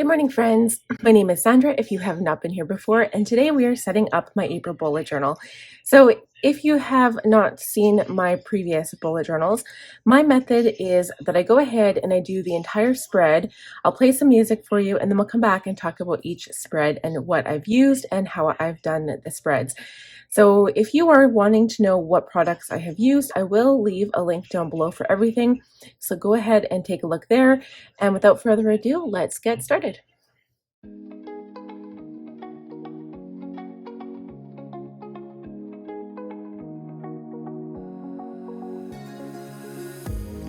morning, friends. My name is Sandra, if you have not been here before, and today we are setting up my April bullet journal. So if you have not seen my previous bullet journals, my method is that I go ahead and I do the entire spread. I'll play some music for you, and then we'll come back and talk about each spread and what I've used and how I've done the spreads. So if you are wanting to know what products I have used, I will leave a link down below for everything. So go ahead and take a look there. And without further ado, let's get started.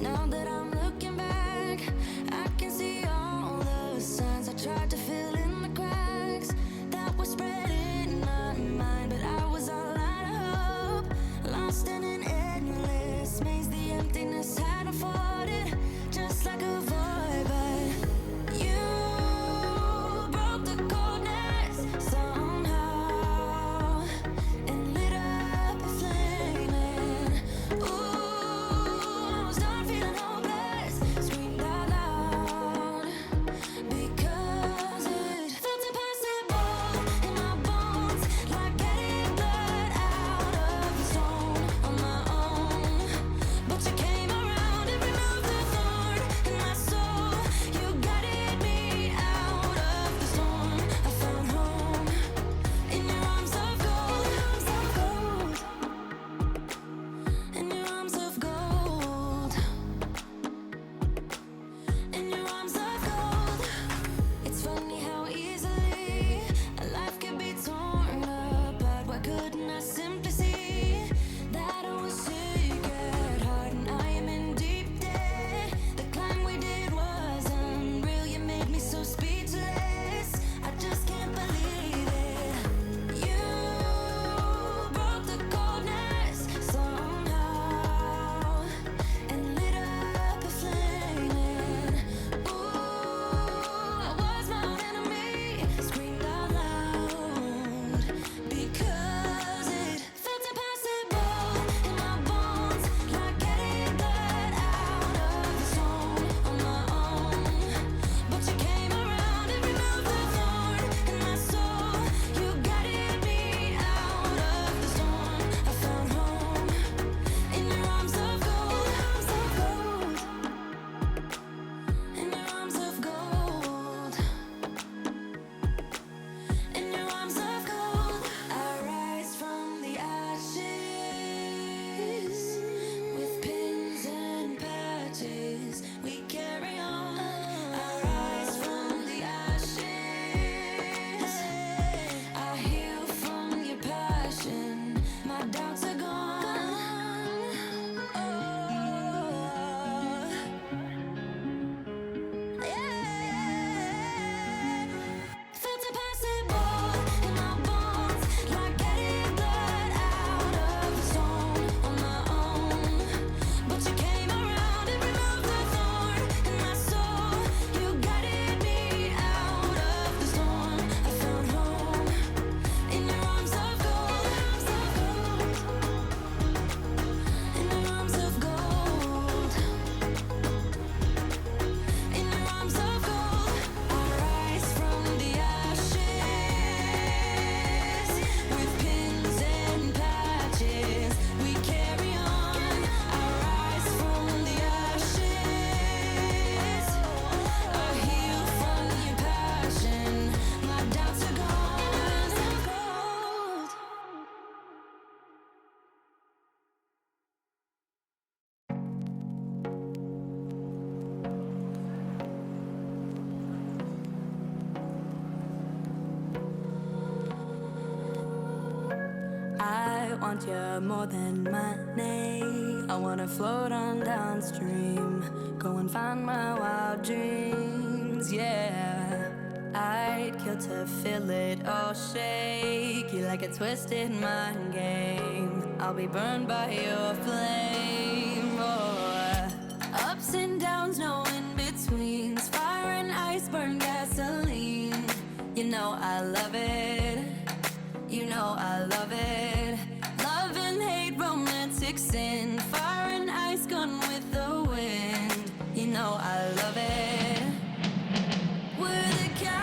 Now that I'm looking back, I can see all the signs I tried to fill in the cracks that were spread in my mind, but I was all out of hope, lost in an endless maze. The emptiness had unfolded just like a void, but you broke the coldness somehow and lit up a flame. And ooh, I was done feeling hopeless, screamed out loud because it felt impossible in my bones, like getting blood out of the stone on my own. But you came around and removed the thorn in my soul. You guided me out of the storm. I found home in your arms of gold, in your arms of gold, in your arms of gold. It's funny how easily a life can be torn apart. Why couldn't I simply see that I was sick at heart and I am in deep debt? The climb we did was unreal. You made me so speechless. I just can't believe it. You broke the coldness somehow and lit up a flame. And ooh, I was my own enemy, screamed out loud because it felt impossible in my bones, like getting blood out of the stone on my own. But you came around and removed the thorn in my soul. You guided me out of the storm. I found home in your arms of gold, in your arms of gold, in your arms of gold. I rise from the ashes with pins and patches. We carry on. I rise from the ashes. I heal from your passion. My doubts are gone. Oh, yeah. Felt impossible in my bones, like getting blood out of the stone on my own. But you came around and removed the thorn in my soul. You guided me out of the storm. I found home in your arms of gold, in your arms of gold, in your arms of gold. I rise from the ashes with pins and patches. We carry on. I rise from the ashes. I heal from your passion. My doubts are gone. I want you more than money. I wanna float on downstream, go and find my wild dreams. Yeah, I'd kill to feel it all shake. You like a twisted mind game. I'll be burned by your flame. Oh, ups and downs, no in betweens. Fire and ice, burn gasoline. You know I love it. You know I love it. Love and hate, romantic sin. Fire and ice, gone with the wind. You know I love it. We're the kind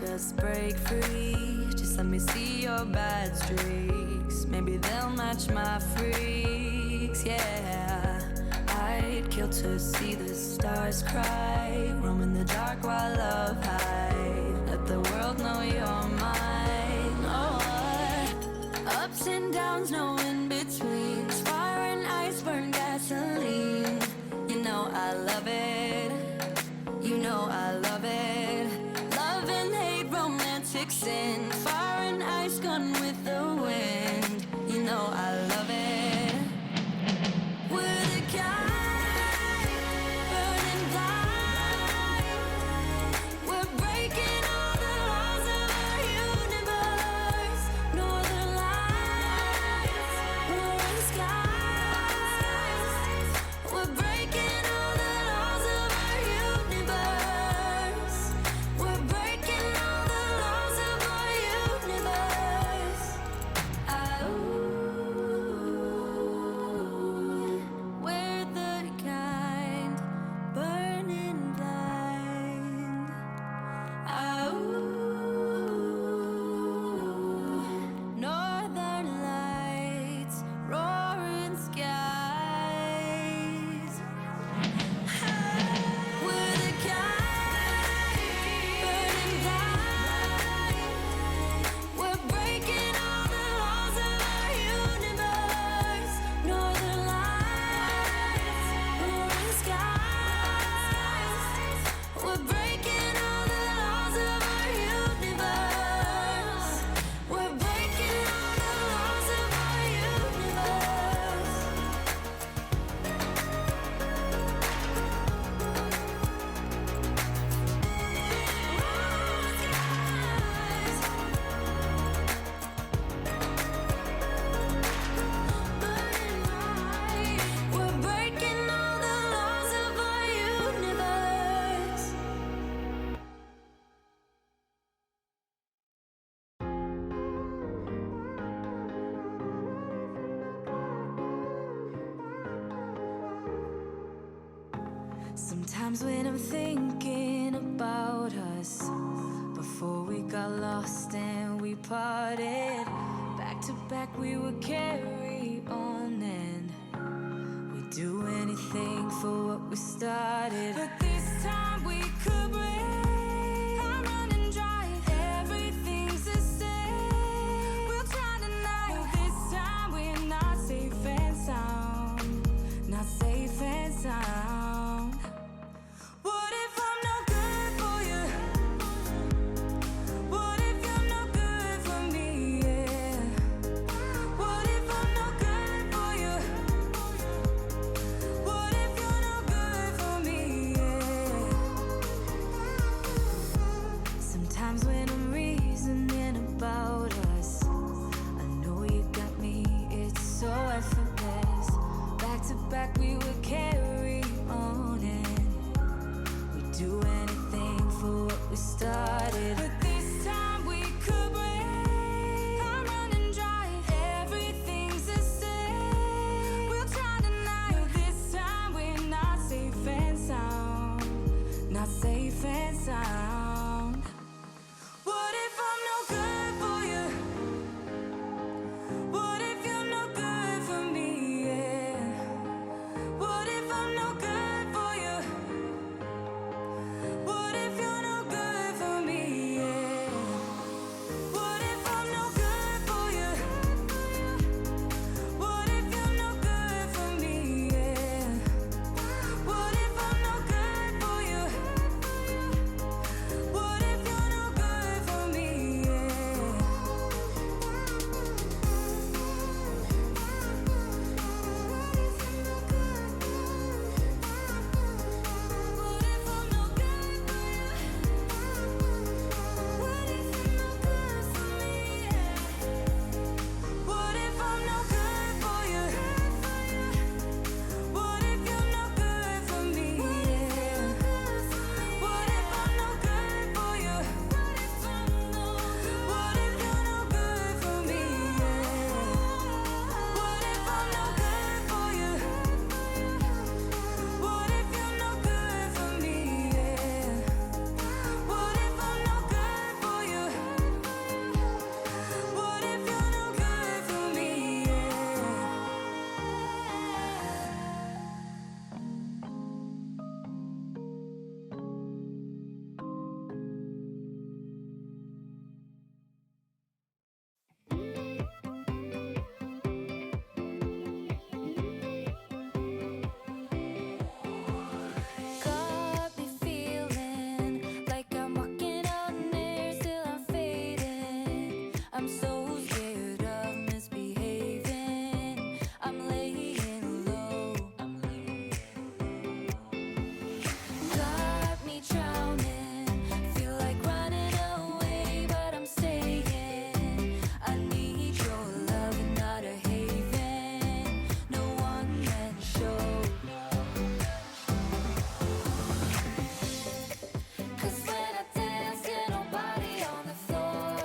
Just break free, just let me see your bad streaks. Maybe they'll match my freaks, yeah. I'd kill to see the stars cry, roam in the dark while love hide. Let the world know you're mine, oh. Ups and downs, no in between. Fire and ice, burn gasoline. You know I love it, you know I love it. Love and hate, romantic sin. Fire and ice, gone with the wind. You know I love it. We're the kind, burning blind. We're breaking all the laws of our universe. Northern lights, orange skies. We're breaking all the laws of our universe. We're breaking all the laws of our universe. We're the kind, burning blind. Northern lights, roaring skies. We're the kind, burning blind. We're breaking all the laws of our universe. Northern lights, roaring skies. We're breaking all the laws of our universe. We're breaking all the laws of our universe. We're breaking all the laws of our universe. Sometimes when I'm thinking about us, before we got lost and we parted, back to back we would carry on and we'd do anything for what we started. But this time we could break. I'm running dry, everything's the same. We'll try tonight, but this time we're not safe and sound. Not safe and sound. What if I'm no good for you? What if you're no good for me? Yeah. What if I'm no good for you? What if you're no good for me? Yeah. I'm so scared of misbehaving. I'm laying low. Got me drowning. Feel like running away, but I'm staying. I need your love and not a haven. No one man show. 'Cause when I dance, get nobody on the floor.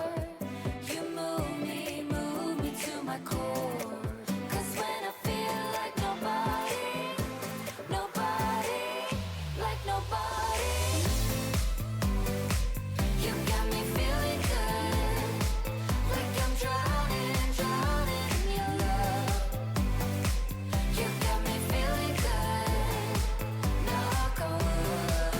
You move me to my core. 'Cause when I feel like nobody, like nobody, you got me feeling good. Like I'm drowning in your love. You got me feeling good. Knock on wood.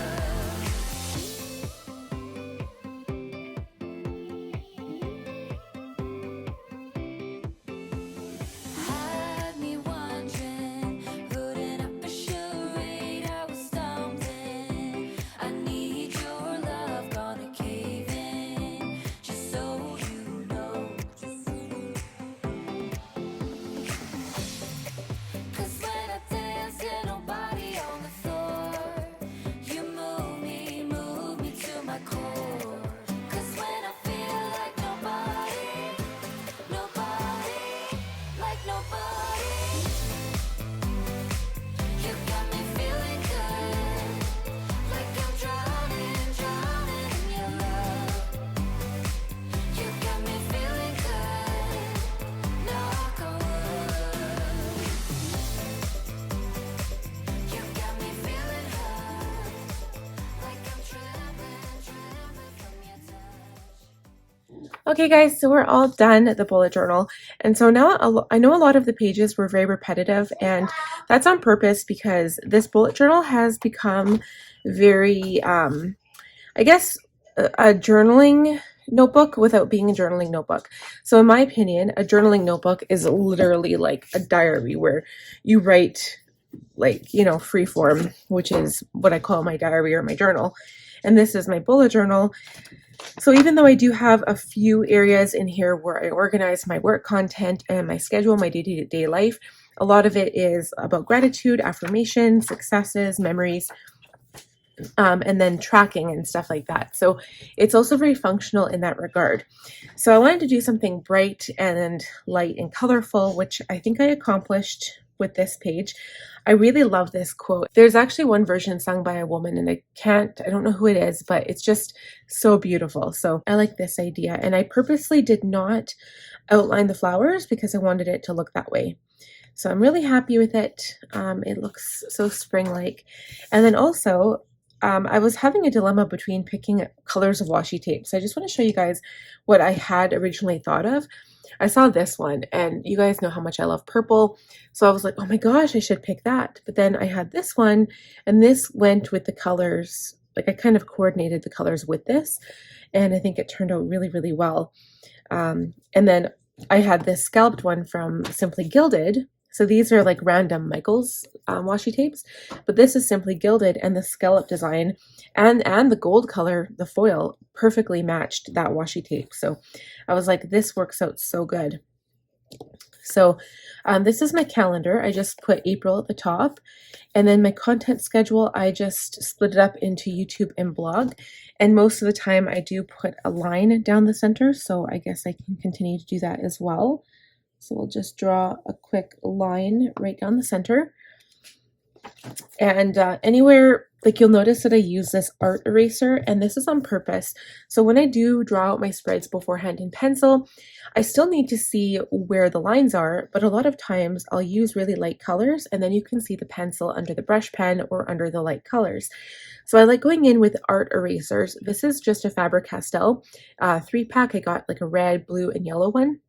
Had me wondering, putting up a charade, I was stumbling. I need your love, gonna cave in, just so you know. 'Cause when I dance, get nobody on the floor. You move me to my core. 'Cause when I feel like nobody, like nobody, you got me feeling good. Like I'm drowning in your love. You got me feeling good. Knock on wood. You got me feeling hurt. Like I'm trembling from your touch. Okay guys, so we're all done at the bullet journal, and so now I know a lot of the pages were very repetitive, and that's on purpose because this bullet journal has become very I guess a journaling notebook without being a journaling notebook. So in my opinion, a journaling notebook is literally like a diary where you write, like, you know, free form, which is what I call my diary or my journal. And this is my bullet journal. So even though I do have a few areas in here where I organize my work content and my schedule, my day-to-day life, a lot of it is about gratitude, affirmation, successes, memories, and then tracking and stuff like that. So it's also very functional in that regard. So I wanted to do something bright and light and colorful, which I think I accomplished with this page. I really love this quote. There's actually one version sung by a woman, and I don't know who it is, but it's just so beautiful. So I like this idea, and I purposely did not outline the flowers because I wanted it to look that way. So I'm really happy with it. It looks so spring-like. And then also, I was having a dilemma between picking colors of washi tape. So I just want to show you guys what I had originally thought of. I saw this one, and you guys know how much I love purple. So I was like, oh my gosh, I should pick that. But then I had this one, and this went with the colors. Like, I kind of coordinated the colors with this, and I think it turned out really, really well. And then I had this scalped one from Simply Gilded. So these are like random Michaels washi tapes, but this is Simply Gilded, and the scallop design and the gold color, the foil, perfectly matched that washi tape. So I was like, this works out so good. So this is my calendar. I just put April at the top, and then my content schedule, I just split it up into YouTube and blog. And most of the time I do put a line down the center, so I guess I can continue to do that as well. So we'll just draw a quick line right down the center. And anywhere, like, you'll notice that I use this art eraser, and this is on purpose. So when I do draw out my spreads beforehand in pencil, I still need to see where the lines are, but a lot of times I'll use really light colors, and then you can see the pencil under the brush pen or under the light colors. So I like going in with art erasers. This is just a Faber-Castell 3-pack. I got like a red, blue, and yellow one.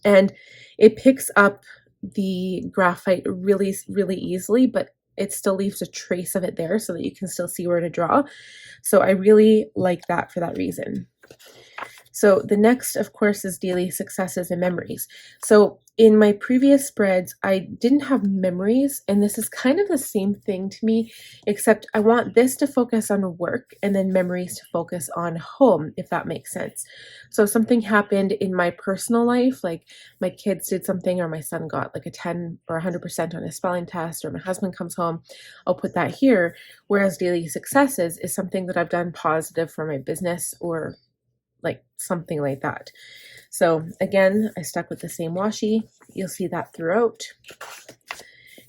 And it picks up the graphite really, really easily, but it still leaves a trace of it there so that you can still see where to draw. So I really like that for that reason. So the next, of course, is daily successes and memories. So in my previous spreads, I didn't have memories, and this is kind of the same thing to me, except I want this to focus on work and then memories to focus on home, if that makes sense. So if something happened in my personal life, like my kids did something, or my son got like a 10 or 100% on his spelling test, or my husband comes home, I'll put that here. Whereas daily successes is something that I've done positive for my business, or like something like that. So again, I stuck with the same washi. You'll see that throughout.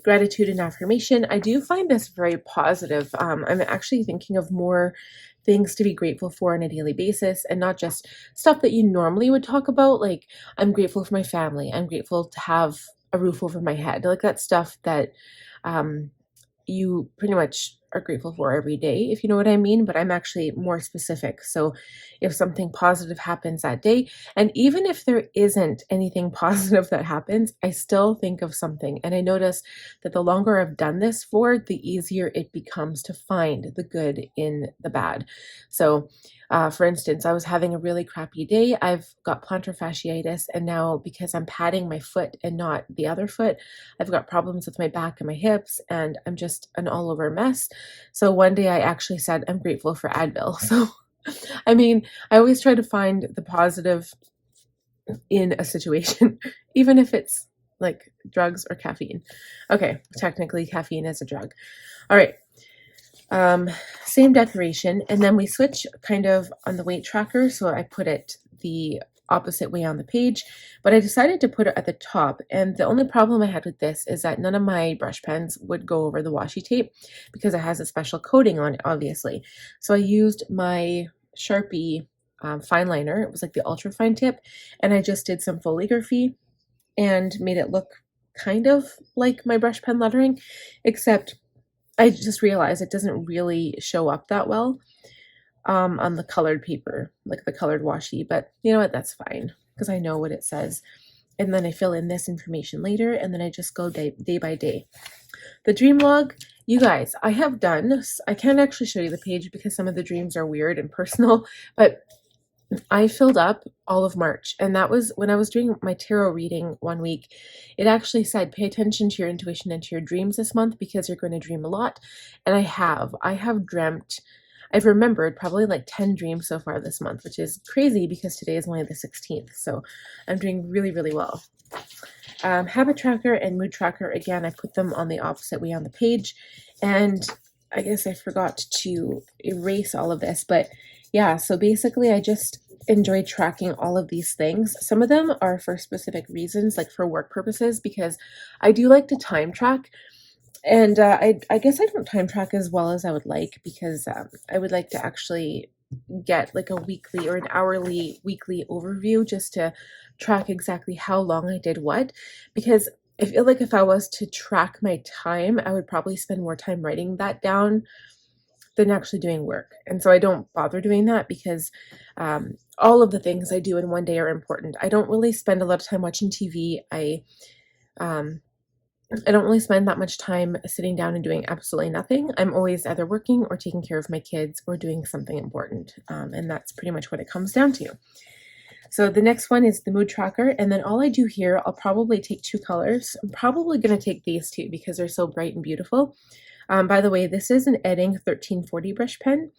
Gratitude and affirmation. I do find this very positive. I'm actually thinking of more things to be grateful for on a daily basis, and not just stuff that you normally would talk about. Like, I'm grateful for my family. I'm grateful to have a roof over my head. Like that stuff that you pretty much are grateful for every day, if you know what I mean, but I'm actually more specific. So if something positive happens that day, and even if there isn't anything positive that happens, I still think of something. And I notice that the longer I've done this for, the easier it becomes to find the good in the bad. So for instance, I was having a really crappy day. I've got plantar fasciitis, and now because I'm padding my foot and not the other foot, I've got problems with my back and my hips, and I'm just an all over mess. So one day I actually said, I'm grateful for Advil. So, I mean, I always try to find the positive in a situation, even if it's like drugs or caffeine. Okay, technically caffeine is a drug. All right. Same decoration, and then we switch kind of on the weight tracker. So I put it the opposite way on the page, but I decided to put it at the top. And the only problem I had with this is that none of my brush pens would go over the washi tape because it has a special coating on it, obviously. So I used my Sharpie fine liner. It was like the ultra fine tip, and I just did some foligraphy and made it look kind of like my brush pen lettering, except I just realized it doesn't really show up that well on the colored paper, like the colored washi, but you know what, that's fine because I know what it says. And then I fill in this information later, and then I just go day by day. The dream log, you guys, I have done, I can't actually show you the page because some of the dreams are weird and personal, but I filled up all of March, and that was when I was doing my tarot reading one week. It actually said, pay attention to your intuition and to your dreams this month because you're going to dream a lot. And I have dreamt, I've remembered probably like 10 dreams so far this month, which is crazy because today is only the 16th. So I'm doing really, really well. Habit tracker and mood tracker, again, I put them on the opposite way on the page. And I guess I forgot to erase all of this, but yeah, so basically I just enjoy tracking all of these things. Some of them are for specific reasons, like for work purposes, because I do like to time track. And I guess I don't time track as well as I would like, because I would like to actually get like a weekly or an hourly weekly overview just to track exactly how long I did what, because I feel like if I was to track my time, I would probably spend more time writing that down than actually doing work. And so I don't bother doing that because all of the things I do in one day are important. I don't really spend a lot of time watching TV. I don't really spend that much time sitting down and doing absolutely nothing. I'm always either working or taking care of my kids or doing something important. And that's pretty much what it comes down to. So the next one is the mood tracker. And then all I do here, I'll probably take two colors. I'm probably going to take these two because they're so bright and beautiful. By the way, this is an Edding 1340 brush pen.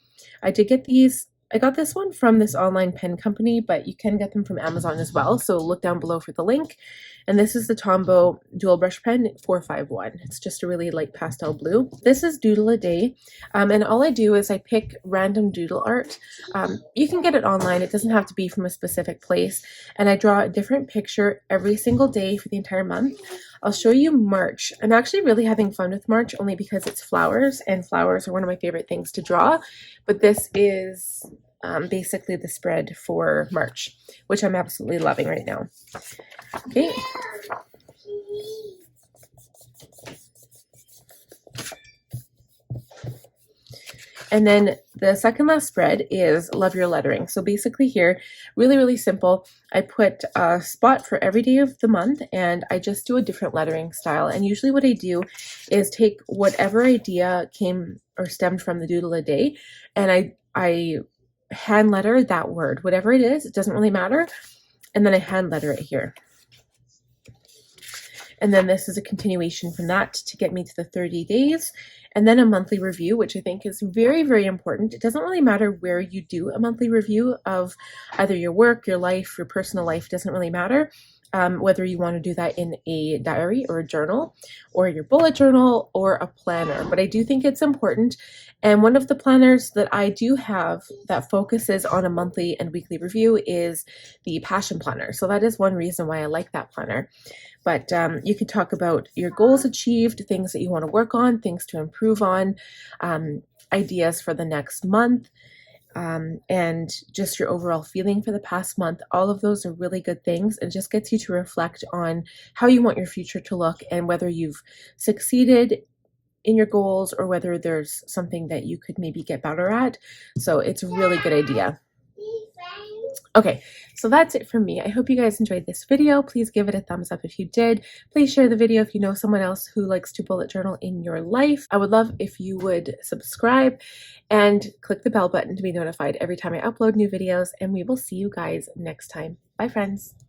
I did get these. I got this one from this online pen company, but you can get them from Amazon as well. So look down below for the link. And this is the Tombow Dual Brush Pen 451. It's just a really light pastel blue. This is Doodle a Day. And all I do is I pick random doodle art. You can get it online. It doesn't have to be from a specific place. And I draw a different picture every single day for the entire month. I'll show you March. I'm actually really having fun with March only because it's flowers, and flowers are one of my favorite things to draw. But this is basically the spread for March, which I'm absolutely loving right now. Okay. And then the second last spread is Love Your Lettering. So basically here, really, really simple. I put a spot for every day of the month, and I just do a different lettering style. And usually what I do is take whatever idea came or stemmed from the doodle a day, and I hand letter that word, whatever it is, it doesn't really matter. And then I hand letter it here. And then this is a continuation from that to get me to the 30 days. And then a monthly review, which I think is very, very important. It doesn't really matter where you do a monthly review of either your work, your life, your personal life, doesn't really matter. Whether you want to do that in a diary or a journal or your bullet journal or a planner. But I do think it's important. And one of the planners that I do have that focuses on a monthly and weekly review is the Passion Planner. So that is one reason why I like that planner. But you could talk about your goals achieved, things that you want to work on, things to improve on, ideas for the next month, and just your overall feeling for the past month. All of those are really good things, and just gets you to reflect on how you want your future to look and whether you've succeeded in your goals or whether there's something that you could maybe get better at. So it's a really good idea. Okay, so that's it from me. I hope you guys enjoyed this video. Please give it a thumbs up if you did. Please share the video if you know someone else who likes to bullet journal in your life. I would love if you would subscribe and click the bell button to be notified every time I upload new videos, and we will see you guys next time. Bye, friends.